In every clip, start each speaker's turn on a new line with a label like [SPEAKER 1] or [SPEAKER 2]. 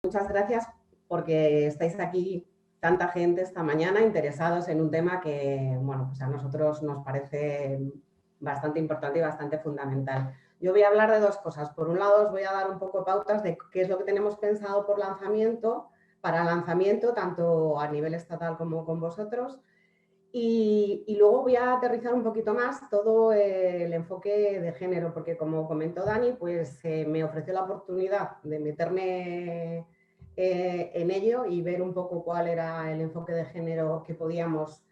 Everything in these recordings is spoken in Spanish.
[SPEAKER 1] muchas gracias porque estáis aquí tanta gente esta mañana interesados en un tema que, bueno, pues a nosotros nos parece bastante importante y bastante fundamental. Yo voy a hablar de dos cosas. Por un lado, os voy a dar un poco pautas de qué es lo que tenemos pensado por lanzamiento, para lanzamiento, tanto a nivel estatal como con vosotros. Y luego voy a aterrizar un poquito más todo el enfoque de género, porque como comentó Dani, pues me ofreció la oportunidad de meterme en ello y ver un poco cuál era el enfoque de género que podíamos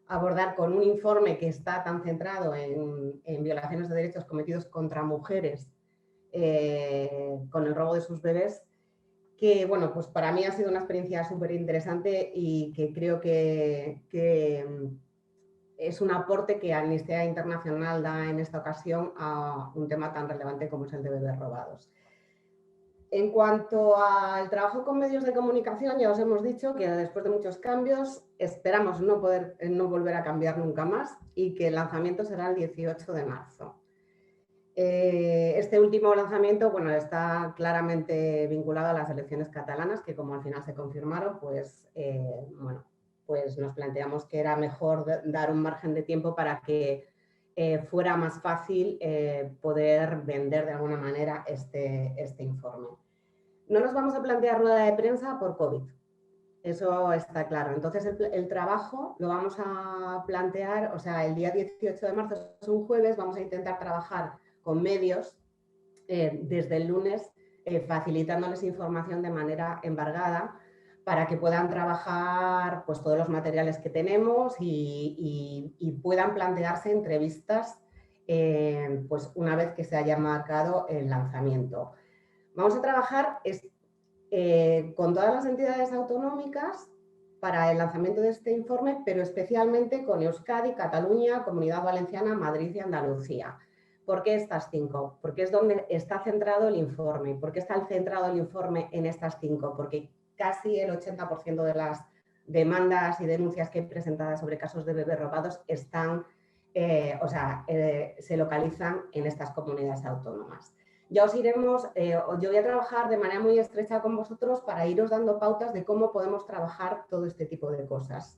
[SPEAKER 1] abordar con un informe que está tan centrado en violaciones de derechos cometidos contra mujeres con el robo de sus bebés, que bueno, pues para mí ha sido una experiencia súper interesante y que creo que es un aporte que Amnistía Internacional da en esta ocasión a un tema tan relevante como es el de bebés robados. En cuanto al trabajo con medios de comunicación, ya os hemos dicho que después de muchos cambios esperamos no volver a cambiar nunca más y que el lanzamiento será el 18 de marzo. Este último lanzamiento, bueno, está claramente vinculado a las elecciones catalanas, que como al final se confirmaron, pues, bueno, pues nos planteamos que era mejor dar un margen de tiempo para que fuera más fácil poder vender de alguna manera este informe. No nos vamos a plantear rueda de prensa por COVID, eso está claro. Entonces el trabajo lo vamos a plantear, o sea, el día 18 de marzo es un jueves, vamos a intentar trabajar con medios desde el lunes, facilitándoles información de manera embargada para que puedan trabajar pues, todos los materiales que tenemos y puedan plantearse entrevistas pues, una vez que se haya marcado el lanzamiento. Vamos a trabajar con todas las entidades autonómicas para el lanzamiento de este informe, pero especialmente con Euskadi, Cataluña, Comunidad Valenciana, Madrid y Andalucía. ¿Por qué estas 5? Porque es donde está centrado el informe. ¿Por qué está centrado el informe en estas 5? Porque casi el 80% de las demandas y denuncias que hay presentadas sobre casos de bebés robados están, se localizan en estas comunidades autónomas. Ya os iremos, yo voy a trabajar de manera muy estrecha con vosotros para iros dando pautas de cómo podemos trabajar todo este tipo de cosas.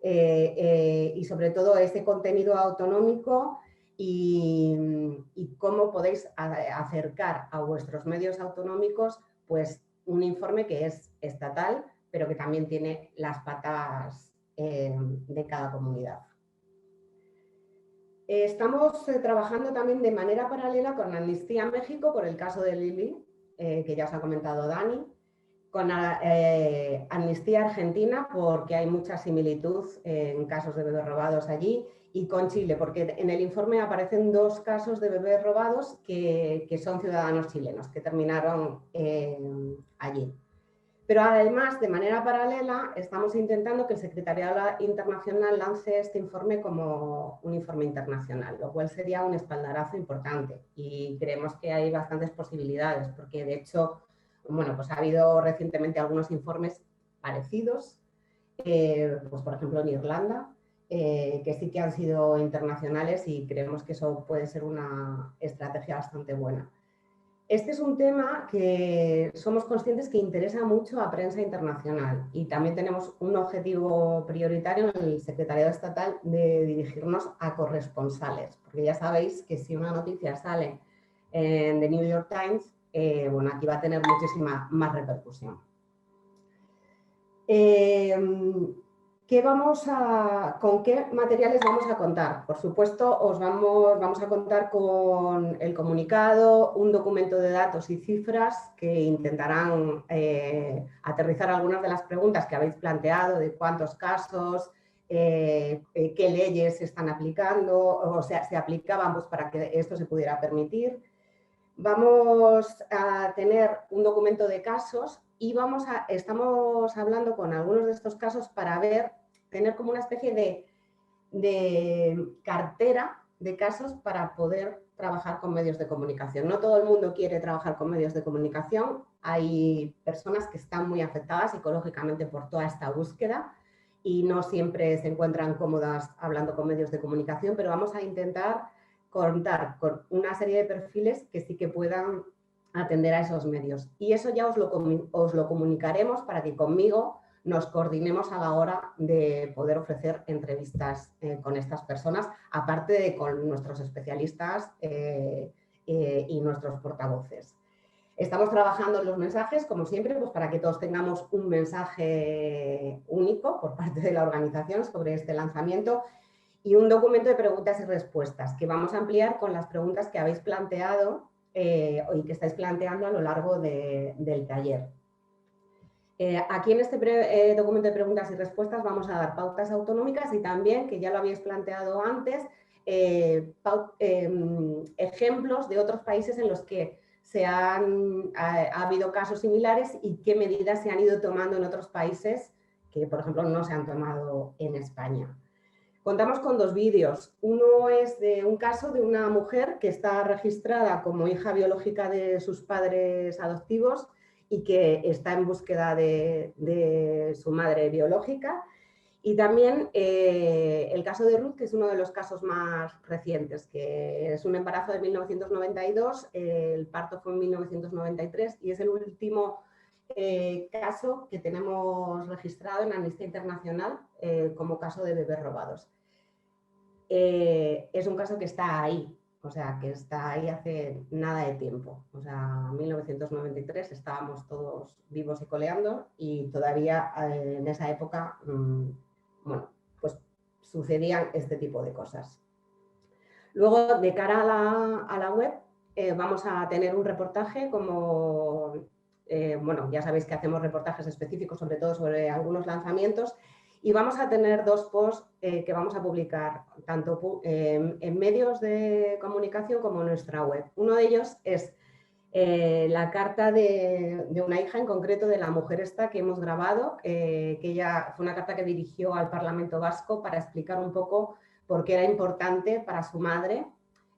[SPEAKER 1] Y sobre todo ese contenido autonómico y cómo podéis acercar a vuestros medios autonómicos pues un informe que es estatal, pero que también tiene las patas de cada comunidad. Estamos trabajando también de manera paralela con Amnistía México por el caso de Lili, que ya os ha comentado Dani, con Amnistía Argentina porque hay mucha similitud en casos de bebés robados allí y con Chile porque en el informe aparecen 2 casos de bebés robados que son ciudadanos chilenos que terminaron allí. Pero además, de manera paralela, estamos intentando que el Secretariado Internacional lance este informe como un informe internacional, lo cual sería un espaldarazo importante y creemos que hay bastantes posibilidades porque, de hecho, bueno, pues ha habido recientemente algunos informes parecidos, pues por ejemplo en Irlanda, que sí que han sido internacionales y creemos que eso puede ser una estrategia bastante buena. Este es un tema que somos conscientes que interesa mucho a prensa internacional y también tenemos un objetivo prioritario en el Secretariado Estatal de dirigirnos a corresponsales, porque ya sabéis que si una noticia sale en The New York Times, bueno, aquí va a tener muchísima más repercusión. ¿Con qué materiales vamos a contar? Por supuesto, vamos a contar con el comunicado, un documento de datos y cifras que intentarán aterrizar algunas de las preguntas que habéis planteado de cuántos casos, qué leyes se están aplicando, o sea, se aplicaban pues, para que esto se pudiera permitir. Vamos a tener un documento de casos y estamos hablando con algunos de estos casos para tener como una especie de cartera de casos para poder trabajar con medios de comunicación. No todo el mundo quiere trabajar con medios de comunicación. Hay personas que están muy afectadas psicológicamente por toda esta búsqueda y no siempre se encuentran cómodas hablando con medios de comunicación, pero vamos a intentar contar con una serie de perfiles que sí que puedan atender a esos medios. Y eso ya os lo comunicaremos para que conmigo nos coordinemos a la hora de poder ofrecer entrevistas con estas personas, aparte de con nuestros especialistas y nuestros portavoces. Estamos trabajando en los mensajes, como siempre, pues para que todos tengamos un mensaje único por parte de la organización sobre este lanzamiento y un documento de preguntas y respuestas que vamos a ampliar con las preguntas que habéis planteado y que estáis planteando a lo largo del taller. Aquí en este documento de preguntas y respuestas vamos a dar pautas autonómicas y también, que ya lo habéis planteado antes, ejemplos de otros países en los que ha habido casos similares y qué medidas se han ido tomando en otros países que, por ejemplo, no se han tomado en España. Contamos con 2 vídeos. Uno es de un caso de una mujer que está registrada como hija biológica de sus padres adoptivos y que está en búsqueda de su madre biológica. Y también el caso de Ruth, que es uno de los casos más recientes, que es un embarazo de 1992, el parto fue en 1993 y es el último caso que tenemos registrado en Amnistía Internacional como caso de bebés robados. Es un caso que está ahí, o sea, que está ahí hace nada de tiempo. O sea, en 1993 estábamos todos vivos y coleando y todavía en esa época, bueno, pues sucedían este tipo de cosas. Luego, de cara a la web, vamos a tener un reportaje como, bueno, ya sabéis que hacemos reportajes específicos, sobre todo sobre algunos lanzamientos, y vamos a tener 2 posts que vamos a publicar tanto en medios de comunicación como en nuestra web. Uno de ellos es la carta de una hija en concreto de la mujer esta que hemos grabado, que ella fue una carta que dirigió al Parlamento Vasco para explicar un poco por qué era importante para su madre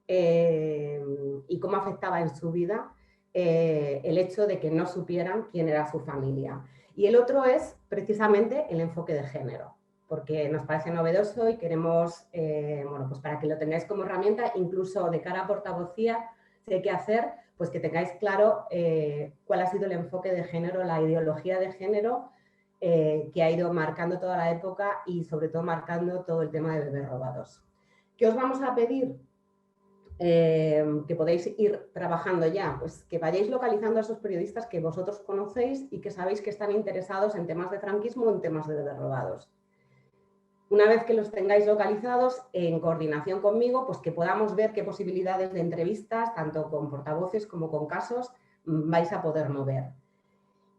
[SPEAKER 1] y cómo afectaba en su vida el hecho de que no supieran quién era su familia. Y el otro es precisamente el enfoque de género, porque nos parece novedoso y queremos, bueno, pues para que lo tengáis como herramienta, incluso de cara a portavocía, si hay que hacer, pues que tengáis claro cuál ha sido el enfoque de género, la ideología de género que ha ido marcando toda la época y sobre todo marcando todo el tema de bebés robados. ¿Qué os vamos a pedir? Que podéis ir trabajando ya, pues que vayáis localizando a esos periodistas que vosotros conocéis y que sabéis que están interesados en temas de franquismo o en temas de bebés robados. Una vez que los tengáis localizados, en coordinación conmigo, pues que podamos ver qué posibilidades de entrevistas, tanto con portavoces como con casos, vais a poder mover.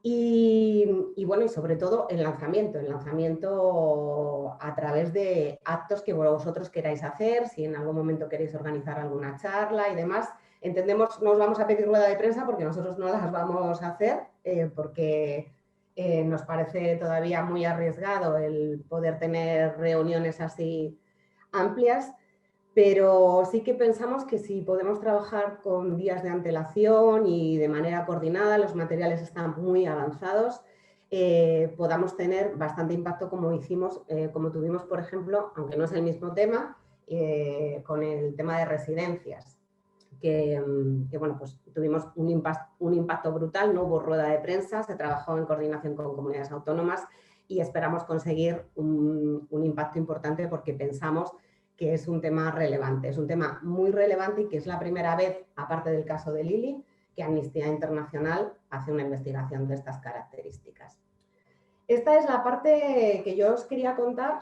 [SPEAKER 1] Y bueno, y sobre todo el lanzamiento a través de actos que vosotros queráis hacer, si en algún momento queréis organizar alguna charla y demás. Entendemos, no os vamos a pedir rueda de prensa porque nosotros no las vamos a hacer, porque nos parece todavía muy arriesgado el poder tener reuniones así amplias, pero sí que pensamos que si podemos trabajar con días de antelación y de manera coordinada, los materiales están muy avanzados, podamos tener bastante impacto como hicimos, como tuvimos, por ejemplo, aunque no es el mismo tema, con el tema de residencias, que bueno, pues tuvimos un impacto brutal, no hubo rueda de prensa, se trabajó en coordinación con comunidades autónomas y esperamos conseguir un impacto importante porque pensamos que es un tema relevante, es un tema muy relevante y que es la primera vez, aparte del caso de Lili, que Amnistía Internacional hace una investigación de estas características. Esta es la parte que yo os quería contar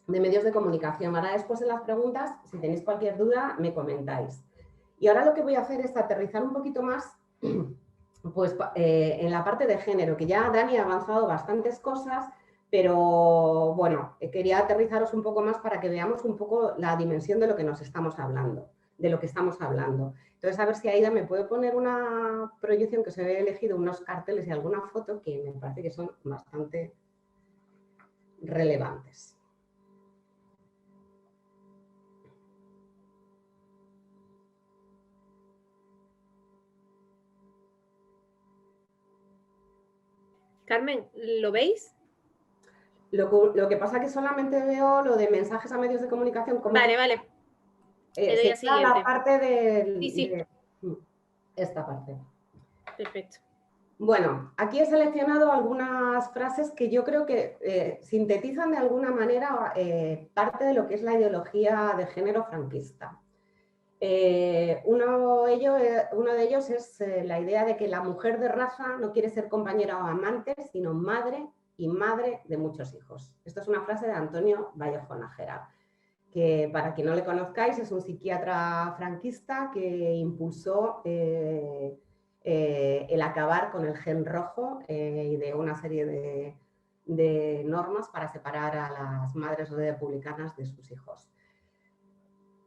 [SPEAKER 1] de medios de comunicación. Ahora después de las preguntas, si tenéis cualquier duda, me comentáis. Y ahora lo que voy a hacer es aterrizar un poquito más pues, en la parte de género, que ya Dani ha avanzado bastantes cosas, pero bueno, quería aterrizaros un poco más para que veamos un poco la dimensión de lo que nos estamos hablando, de lo que estamos hablando. Entonces, a ver si Aida me puede poner una proyección que se he elegido unos carteles y alguna foto que me parece que son bastante relevantes.
[SPEAKER 2] Carmen, ¿lo veis?
[SPEAKER 1] Lo que pasa es que solamente veo lo de mensajes a medios de comunicación. Como
[SPEAKER 2] vale, vale.
[SPEAKER 1] Se está la parte del...
[SPEAKER 2] Sí, sí.
[SPEAKER 1] Esta parte.
[SPEAKER 2] Perfecto.
[SPEAKER 1] Bueno, aquí he seleccionado algunas frases que yo creo que sintetizan de alguna manera parte de lo que es la ideología de género franquista. Uno de ellos es la idea de que la mujer de raza no quiere ser compañera o amante, sino madre y madre de muchos hijos. Esto es una frase de Antonio Vallejo Nájera, que para quien no le conozcáis es un psiquiatra franquista que impulsó el acabar con el gen rojo y de una serie de normas para separar a las madres republicanas de sus hijos.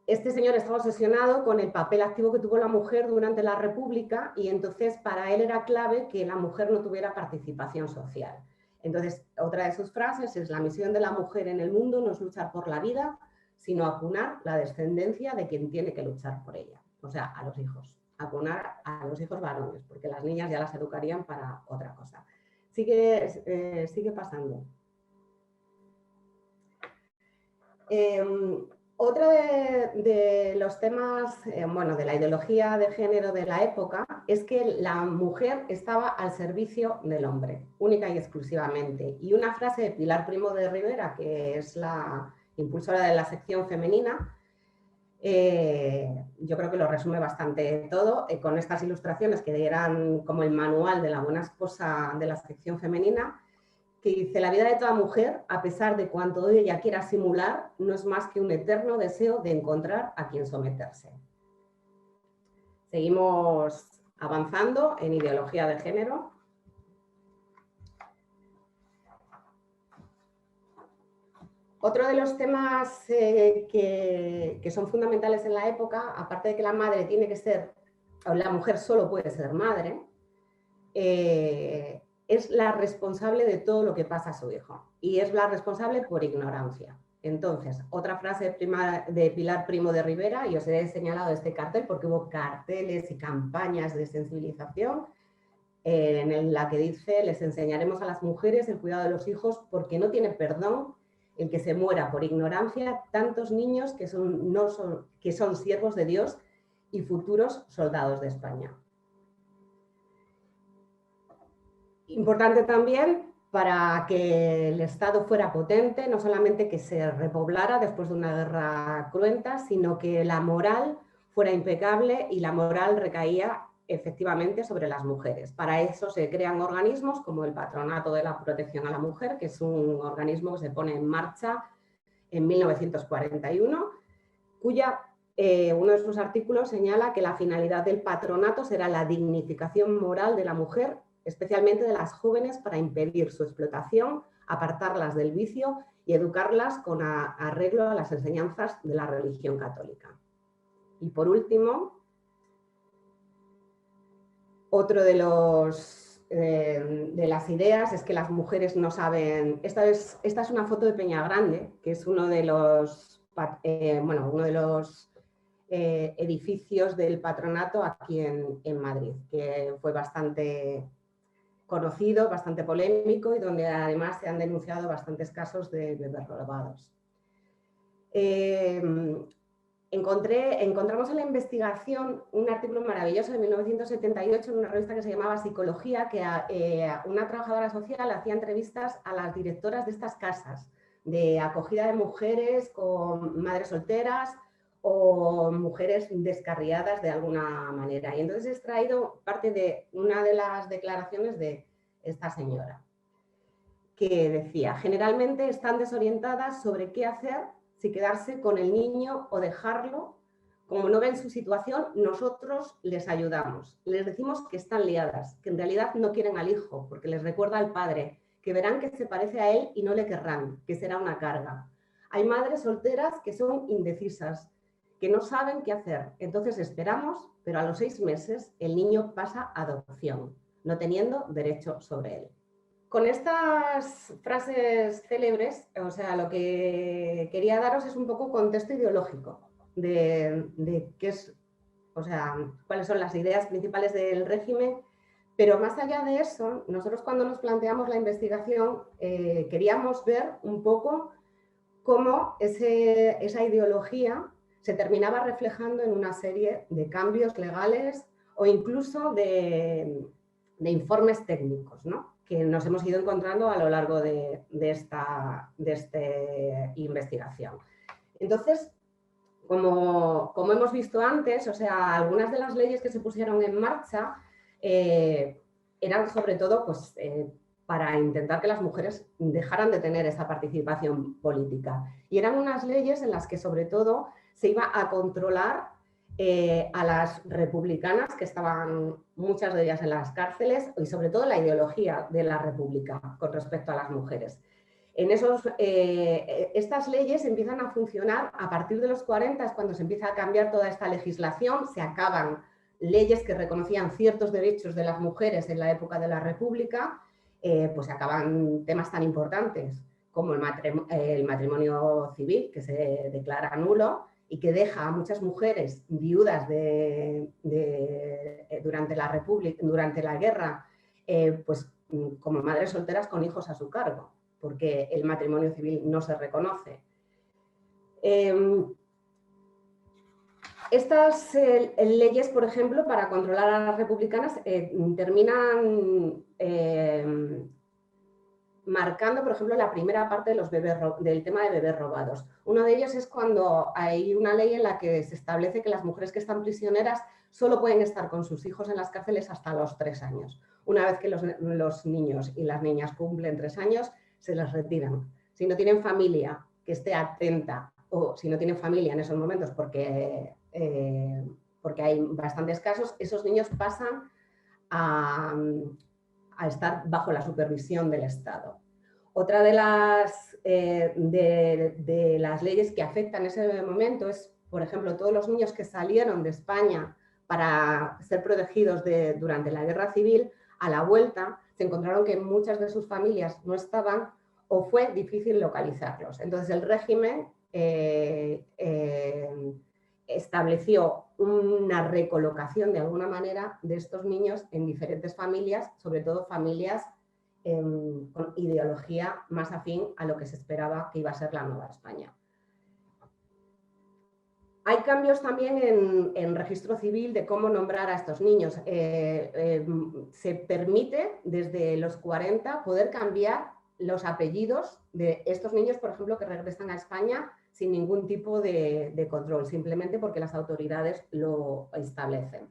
[SPEAKER 1] Este señor estaba obsesionado con el papel activo que tuvo la mujer durante la República y entonces para él era clave que la mujer no tuviera participación social. Entonces, otra de sus frases es: la misión de la mujer en el mundo no es luchar por la vida, sino acunar la descendencia de quien tiene que luchar por ella. O sea, a los hijos. Acunar a los hijos varones, porque las niñas ya las educarían para otra cosa. Sigue pasando. Otro de los temas, bueno, de la ideología de género de la época es que la mujer estaba al servicio del hombre, única y exclusivamente. Y una frase de Pilar Primo de Rivera, que es la impulsora de la sección femenina, yo creo que lo resume bastante todo, con estas ilustraciones que eran como el manual de la buena esposa de la sección femenina, que dice: la vida de toda mujer, a pesar de cuanto ella quiera simular, no es más que un eterno deseo de encontrar a quien someterse. Seguimos avanzando en ideología de género. Otro de los temas que son fundamentales en la época, aparte de que la madre tiene que ser, o la mujer solo puede ser madre, es la responsable de todo lo que pasa a su hijo y es la responsable por ignorancia. Entonces, otra frase de Pilar Primo de Rivera, y os he señalado este cartel porque hubo carteles y campañas de sensibilización en la que dice: les enseñaremos a las mujeres el cuidado de los hijos porque no tiene perdón el que se muera por ignorancia tantos niños que son siervos de Dios y futuros soldados de España. Importante también para que el Estado fuera potente, no solamente que se repoblara después de una guerra cruenta, sino que la moral fuera impecable y la moral recaía efectivamente sobre las mujeres. Para eso se crean organismos como el Patronato de la Protección a la Mujer, que es un organismo que se pone en marcha en 1941, uno de sus artículos señala que la finalidad del patronato será la dignificación moral de la mujer, especialmente de las jóvenes, para impedir su explotación, apartarlas del vicio y educarlas con arreglo a las enseñanzas de la religión católica. Y por último, otro de las ideas es que las mujeres no saben. Esta es una foto de Peñagrande, que es uno de los edificios del patronato aquí en Madrid, que fue bastante conocido, bastante polémico y donde además se han denunciado bastantes casos de bebés robados. Encontramos en la investigación un artículo maravilloso de 1978 en una revista que se llamaba Psicología, que una trabajadora social hacía entrevistas a las directoras de estas casas de acogida de mujeres con madres solteras o mujeres descarriadas de alguna manera. Y entonces he extraído parte de una de las declaraciones de esta señora, que decía: generalmente están desorientadas sobre qué hacer, si quedarse con el niño o dejarlo. Como no ven su situación, nosotros les ayudamos. Les decimos que están liadas, que en realidad no quieren al hijo, porque les recuerda al padre, que verán que se parece a él y no le querrán, que será una carga. Hay madres solteras que son indecisas, que no saben qué hacer. Entonces esperamos, pero a los 6 meses el niño pasa a adopción, no teniendo derecho sobre él. Con estas frases célebres, o sea, lo que quería daros es un poco contexto ideológico de qué es, o sea, cuáles son las ideas principales del régimen, pero más allá de eso, nosotros cuando nos planteamos la investigación queríamos ver un poco cómo esa ideología se terminaba reflejando en una serie de cambios legales o incluso de informes técnicos, ¿no?, que nos hemos ido encontrando a lo largo de esta investigación. Entonces, como hemos visto antes, o sea, algunas de las leyes que se pusieron en marcha eran sobre todo pues, para intentar que las mujeres dejaran de tener esa participación política. Y eran unas leyes en las que sobre todo se iba a controlar a las republicanas, que estaban muchas de ellas en las cárceles, y sobre todo la ideología de la república con respecto a las mujeres. Estas leyes empiezan a funcionar a partir de los 40, es cuando se empieza a cambiar toda esta legislación, se acaban leyes que reconocían ciertos derechos de las mujeres en la época de la República, pues se acaban temas tan importantes como el matrimonio civil, que se declara nulo y que deja a muchas mujeres viudas durante la República, durante la guerra, pues como madres solteras con hijos a su cargo, porque el matrimonio civil no se reconoce. Estas leyes, por ejemplo, para controlar a las republicanas, terminan marcando, por ejemplo, la primera parte de del tema de bebés robados. Uno de ellos es cuando hay una ley en la que se establece que las mujeres que están prisioneras solo pueden estar con sus hijos en las cárceles hasta los 3 años. Una vez que los niños y las niñas cumplen 3 años, se les retiran. Si no tienen familia que esté atenta, o si no tienen familia en esos momentos porque hay bastantes casos, esos niños pasan a estar bajo la supervisión del Estado. Otra de las leyes que afectan en ese momento es, por ejemplo, todos los niños que salieron de España para ser protegidos durante la Guerra Civil, a la vuelta se encontraron que muchas de sus familias no estaban o fue difícil localizarlos. Entonces el régimen estableció una recolocación de alguna manera de estos niños en diferentes familias, sobre todo familias con ideología más afín a lo que se esperaba que iba a ser la Nueva España. Hay cambios también en registro civil de cómo nombrar a estos niños. Se permite desde los 40 poder cambiar los apellidos de estos niños, por ejemplo, que regresan a España sin ningún tipo de control, simplemente porque las autoridades lo establecen.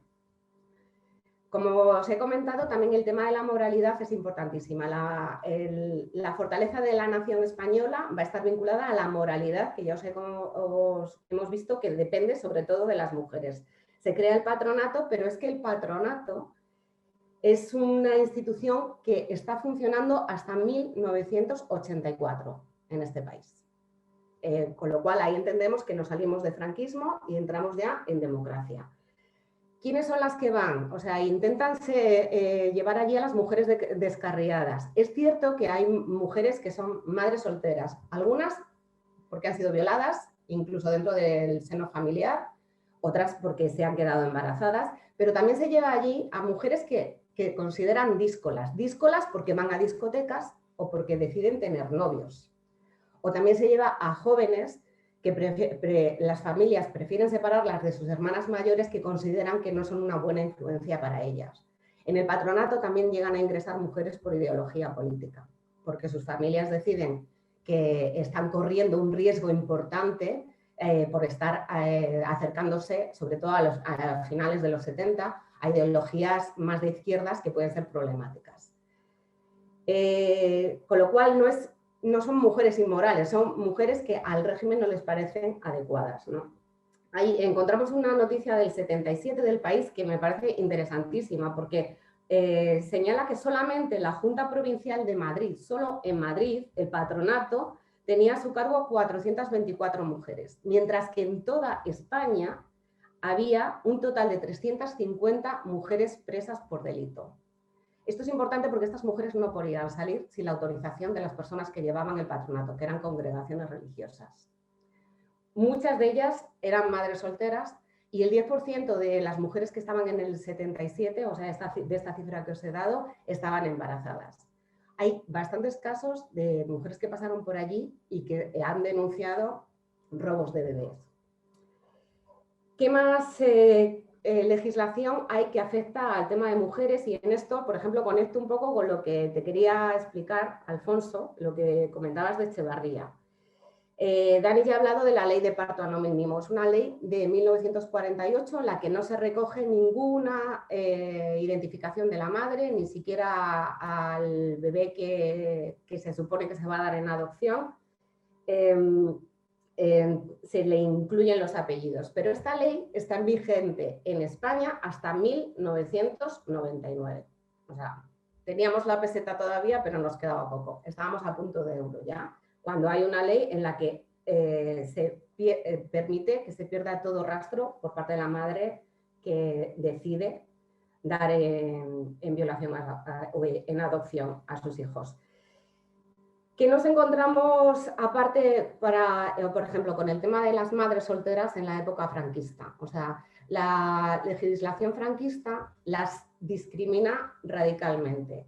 [SPEAKER 1] Como os he comentado, también el tema de la moralidad es importantísima. La fortaleza de la nación española va a estar vinculada a la moralidad, que ya hemos visto que depende sobre todo de las mujeres. Se crea el patronato, pero es que el patronato es una institución que está funcionando hasta 1984 en este país. Con lo cual ahí entendemos que nos salimos de franquismo y entramos ya en democracia. ¿Quiénes son las que van? O sea, intentan llevar allí a las mujeres descarriadas. Es cierto que hay mujeres que son madres solteras, algunas porque han sido violadas, incluso dentro del seno familiar, otras porque se han quedado embarazadas, pero también se lleva allí a mujeres que consideran díscolas. Díscolas porque van a discotecas o porque deciden tener novios. O también se lleva a jóvenes que las familias prefieren separarlas de sus hermanas mayores, que consideran que no son una buena influencia para ellas. En el patronato también llegan a ingresar mujeres por ideología política, porque sus familias deciden que están corriendo un riesgo importante por estar acercándose, sobre todo a finales de los 70, a ideologías más de izquierdas que pueden ser problemáticas. Con lo cual no son mujeres inmorales, son mujeres que al régimen no les parecen adecuadas, ¿no? Ahí encontramos una noticia del 77 del País que me parece interesantísima, porque señala que solamente la Junta Provincial de Madrid, solo en Madrid, el patronato tenía a su cargo 424 mujeres, mientras que en toda España había un total de 350 mujeres presas por delito. Esto es importante porque estas mujeres no podían salir sin la autorización de las personas que llevaban el patronato, que eran congregaciones religiosas. Muchas de ellas eran madres solteras y el 10% de las mujeres que estaban en el 77, o sea, de esta cifra que os he dado, estaban embarazadas. Hay bastantes casos de mujeres que pasaron por allí y que han denunciado robos de bebés. ¿Qué más legislación hay que afecta al tema de mujeres y en esto, por ejemplo, conecto un poco con lo que te quería explicar, Alfonso, lo que comentabas de Echevarría. Dani ya ha hablado de la ley de parto anónimo. Es una ley de 1948 en la que no se recoge ninguna identificación de la madre, ni siquiera al bebé que se supone que se va a dar en adopción. Se le incluyen los apellidos. Pero esta ley está vigente en España hasta 1999. O sea, teníamos la peseta todavía, pero nos quedaba poco. Estábamos a punto de euro ya, cuando hay una ley en la que permite que se pierda todo rastro por parte de la madre que decide dar en violación o en adopción a sus hijos. ¿Qué nos encontramos aparte, por ejemplo, con el tema de las madres solteras en la época franquista? O sea, la legislación franquista las discrimina radicalmente.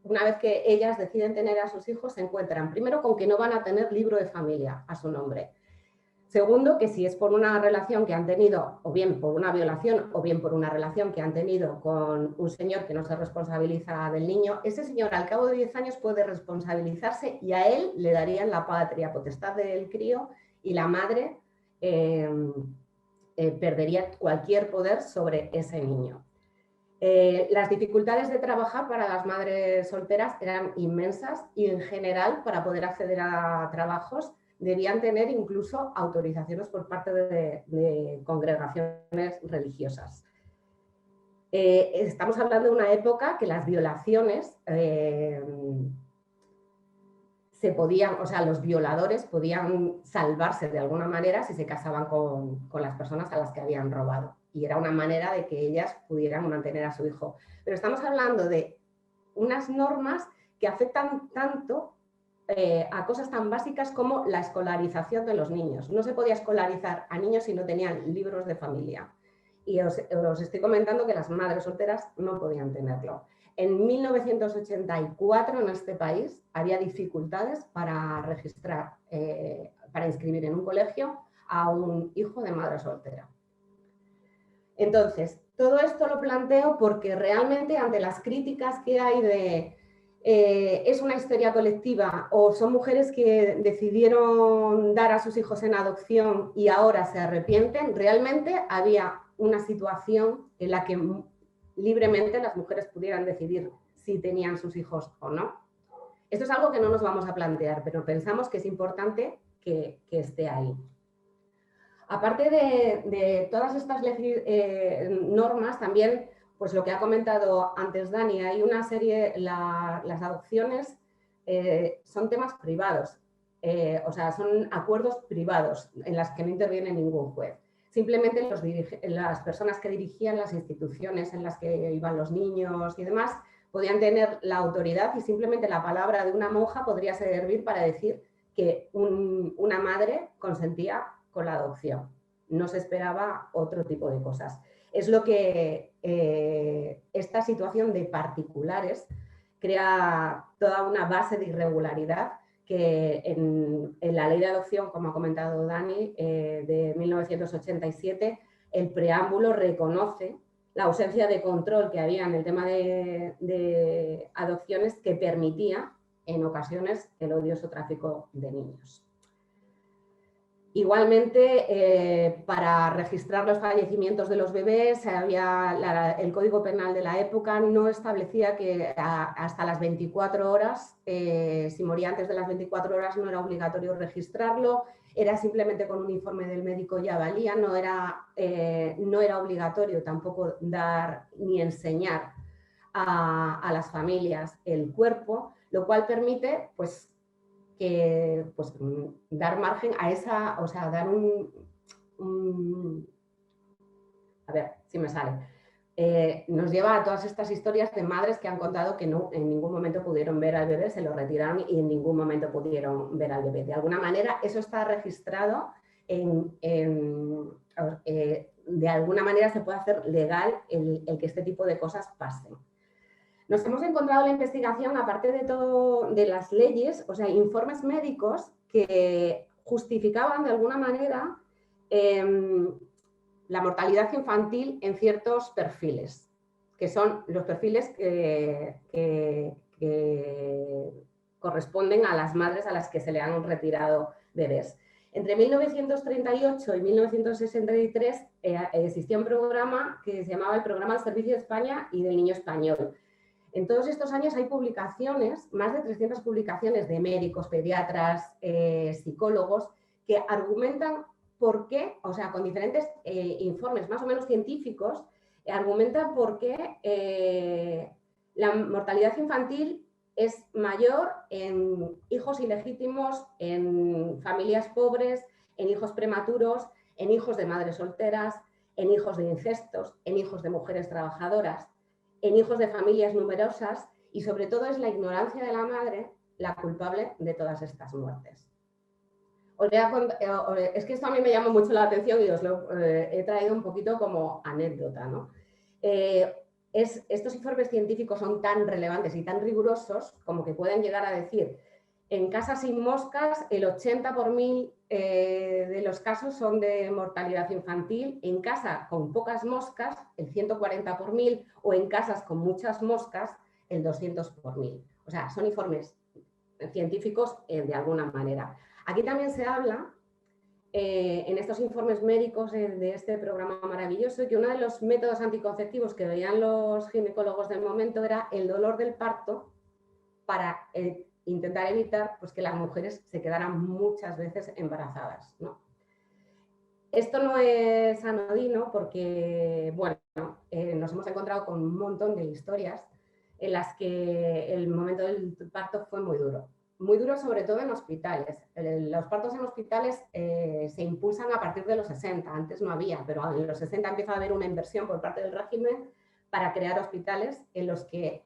[SPEAKER 1] Una vez que ellas deciden tener a sus hijos, se encuentran primero con que no van a tener libro de familia a su nombre. Segundo, que si es por una relación que han tenido, o bien por una violación, o bien por una relación que han tenido con un señor que no se responsabiliza del niño, ese señor al cabo de 10 años puede responsabilizarse y a él le darían la patria potestad del crío y la madre perdería cualquier poder sobre ese niño. Las dificultades de trabajar para las madres solteras eran inmensas y en general para poder acceder a trabajos debían tener incluso autorizaciones por parte de congregaciones religiosas. Estamos hablando de una época que las violaciones los violadores podían salvarse de alguna manera si se casaban con las personas a las que habían robado. Y era una manera de que ellas pudieran mantener a su hijo. Pero estamos hablando de unas normas que afectan tanto a cosas tan básicas como la escolarización de los niños. No se podía escolarizar a niños si no tenían libros de familia. Y os estoy comentando que las madres solteras no podían tenerlo. En 1984 en este país había dificultades para registrar, para inscribir en un colegio a un hijo de madre soltera. Entonces, todo esto lo planteo porque realmente ante las críticas que hay de es una histeria colectiva o son mujeres que decidieron dar a sus hijos en adopción y ahora se arrepienten, realmente había una situación en la que libremente las mujeres pudieran decidir si tenían sus hijos o no. Esto es algo que no nos vamos a plantear, pero pensamos que es importante que esté ahí. Aparte de todas estas normas, también, pues lo que ha comentado antes Dani, hay una serie, las adopciones son temas privados, o sea, son acuerdos privados en las que no interviene ningún juez. Simplemente las personas que dirigían las instituciones en las que iban los niños y demás podían tener la autoridad y simplemente la palabra de una monja podría servir para decir que una madre consentía con la adopción. No se esperaba otro tipo de cosas. Es lo que esta situación de particulares crea toda una base de irregularidad que en la ley de adopción, como ha comentado Dani, de 1987, el preámbulo reconoce la ausencia de control que había en el tema de adopciones que permitía en ocasiones el odioso tráfico de niños. Igualmente, para registrar los fallecimientos de los bebés, el Código Penal de la época no establecía que hasta las 24 horas, si moría antes de las 24 horas, no era obligatorio registrarlo, era simplemente con un informe del médico ya valía, no era obligatorio tampoco dar ni enseñar a las familias el cuerpo, lo cual permite, pues, dar margen a esa, o sea, dar a ver si me sale. Nos lleva a todas estas historias de madres que han contado que no, en ningún momento pudieron ver al bebé, se lo retiraron y en ningún momento pudieron ver al bebé. De alguna manera eso está registrado, de alguna manera se puede hacer legal el que este tipo de cosas pasen. Nos hemos encontrado en la investigación, aparte de todo, de las leyes, o sea, informes médicos que justificaban de alguna manera la mortalidad infantil en ciertos perfiles, que son los perfiles que corresponden a las madres a las que se le han retirado bebés. Entre 1938 y 1963 existía un programa que se llamaba el Programa del Servicio de España y del Niño Español. En todos estos años hay publicaciones, más de 300 publicaciones de médicos, pediatras, psicólogos, que argumentan por qué, o sea, con diferentes informes más o menos científicos, argumentan por qué la mortalidad infantil es mayor en hijos ilegítimos, en familias pobres, en hijos prematuros, en hijos de madres solteras, en hijos de incestos, en hijos de mujeres trabajadoras, en hijos de familias numerosas, y sobre todo es la ignorancia de la madre la culpable de todas estas muertes. Es que esto a mí me llama mucho la atención y os lo he traído un poquito como anécdota, ¿no? Estos informes científicos son tan relevantes y tan rigurosos como que pueden llegar a decir: en casas sin moscas el 80 por 1000 de los casos son de mortalidad infantil, en casa con pocas moscas el 140 por 1000 o en casas con muchas moscas el 200 por 1000. O sea, son informes científicos de alguna manera. Aquí también se habla en estos informes médicos de este programa maravilloso, que uno de los métodos anticonceptivos que veían los ginecólogos del momento era el dolor del parto para intentar evitar pues, que las mujeres se quedaran muchas veces embarazadas, ¿no? Esto no es anodino porque, bueno, nos hemos encontrado con un montón de historias en las que el momento del parto fue muy duro. Muy duro sobre todo en hospitales. Los partos en hospitales se impulsan a partir de los 60, antes no había, pero en los 60 empieza a haber una inversión por parte del régimen para crear hospitales en los que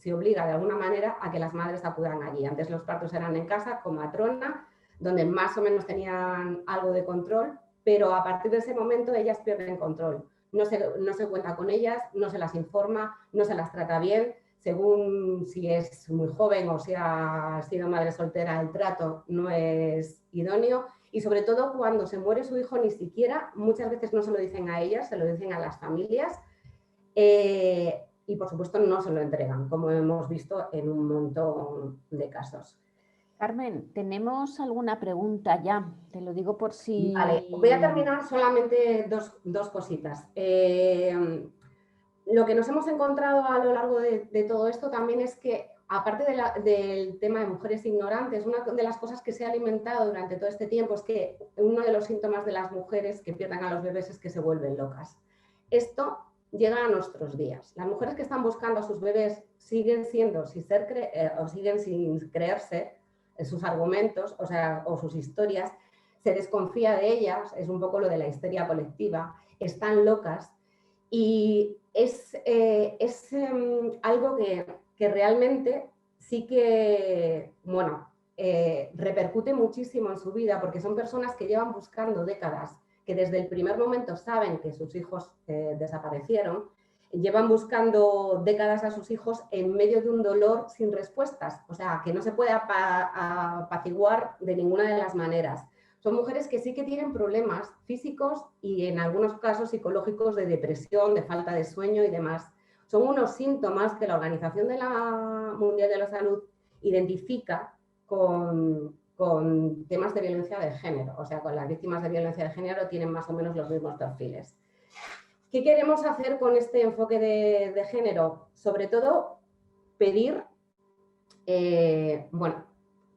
[SPEAKER 1] se obliga de alguna manera a que las madres acudan allí. Antes los partos eran en casa con matrona, donde más o menos tenían algo de control, pero a partir de ese momento ellas pierden control. No se cuenta con ellas, no se las informa, no se las trata bien. Según si es muy joven o si ha sido madre soltera, el trato no es idóneo. Y sobre todo cuando se muere su hijo, ni siquiera, muchas veces no se lo dicen a ellas, se lo dicen a las familias. Y por supuesto no se lo entregan, como hemos visto en un montón de casos.
[SPEAKER 3] Carmen, tenemos alguna pregunta ya, te lo digo por si...
[SPEAKER 1] Vale, voy a terminar solamente dos cositas. Lo que nos hemos encontrado a lo largo de todo esto también es que, aparte del tema de mujeres ignorantes, una de las cosas que se ha alimentado durante todo este tiempo es que uno de los síntomas de las mujeres que pierden a los bebés es que se vuelven locas. Esto llega a nuestros días. Las mujeres que están buscando a sus bebés siguen siendo, siguen sin creerse sus argumentos, o sus historias, se desconfía de ellas, es un poco lo de la histeria colectiva, están locas. Y es algo que realmente sí que, bueno, repercute muchísimo en su vida, porque son personas que llevan buscando décadas, que desde el primer momento saben que sus hijos desaparecieron, llevan buscando décadas a sus hijos en medio de un dolor sin respuestas, o sea, que no se puede apaciguar de ninguna de las maneras. Son mujeres que sí que tienen problemas físicos y en algunos casos psicológicos de depresión, de falta de sueño y demás. Son unos síntomas que la Organización Mundial de la Salud identifica con temas de violencia de género. O sea, con las víctimas de violencia de género tienen más o menos los mismos perfiles. ¿Qué queremos hacer con este enfoque de género? Sobre todo, pedir,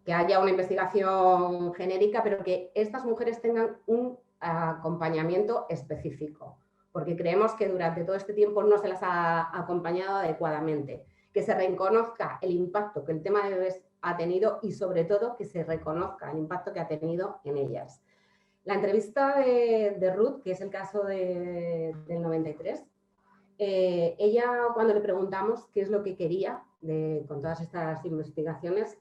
[SPEAKER 1] que haya una investigación genérica, pero que estas mujeres tengan un acompañamiento específico, porque creemos que durante todo este tiempo no se las ha acompañado adecuadamente, que se reconozca el impacto que el tema de bebés ha tenido y sobre todo que se reconozca el impacto que ha tenido en ellas. La entrevista de Ruth, que es el caso del 93, ella, cuando le preguntamos qué es lo que quería con todas estas investigaciones,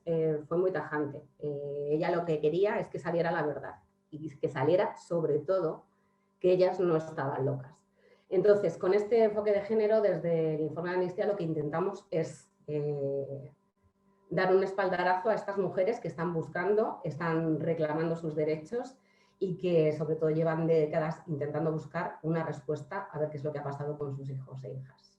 [SPEAKER 1] fue muy tajante. Ella lo que quería es que saliera la verdad y que saliera sobre todo que ellas no estaban locas. Entonces, con este enfoque de género, desde el informe de Amnistía, lo que intentamos es dar un espaldarazo a estas mujeres que están buscando, están reclamando sus derechos y que sobre todo llevan décadas intentando buscar una respuesta a ver qué es lo que ha pasado con sus hijos e hijas.